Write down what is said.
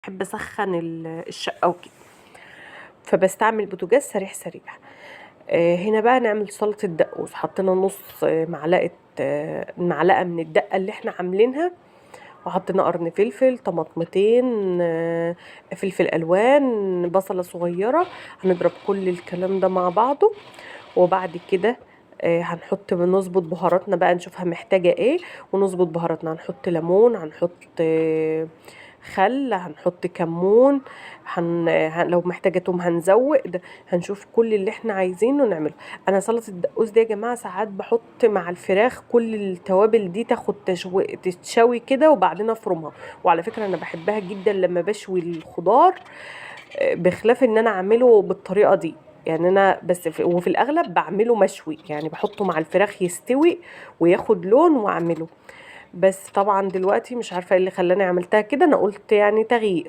بحب اسخن الشقه وكده، فبستعمل بوتاجاز سريع. هنا بقى نعمل سلطه دقوس. حطينا نص معلقه من الدقه اللي احنا عاملينها، وحطينا قرن فلفل، طماطمتين، فلفل الوان، بصله صغيره. هنضرب كل الكلام ده مع بعضه، وبعد كده نظبط بهاراتنا بقى، نشوفها محتاجه ايه ونظبط بهاراتنا. هنحط ليمون، هنحط خل، هنحط كمون، لو محتاجه توم هنزوق ده. هنشوف كل اللي احنا عايزينه نعمله. انا سلطه الدقوس دي يا جماعه ساعات بحط مع الفراخ كل التوابل دي تاخد تتشوي كده، وبعدين افرمها. وعلى فكره انا بحبها جدا لما بشوي الخضار، بخلاف ان انا اعمله بالطريقه دي. يعني انا بس وفي الاغلب بعمله مشوي، يعني بحطه مع الفراخ يستوي وياخد لون واعمله. بس طبعا دلوقتي مش عارفه ايه اللي خلاني عملتها كده، انا قلت يعني تغيير.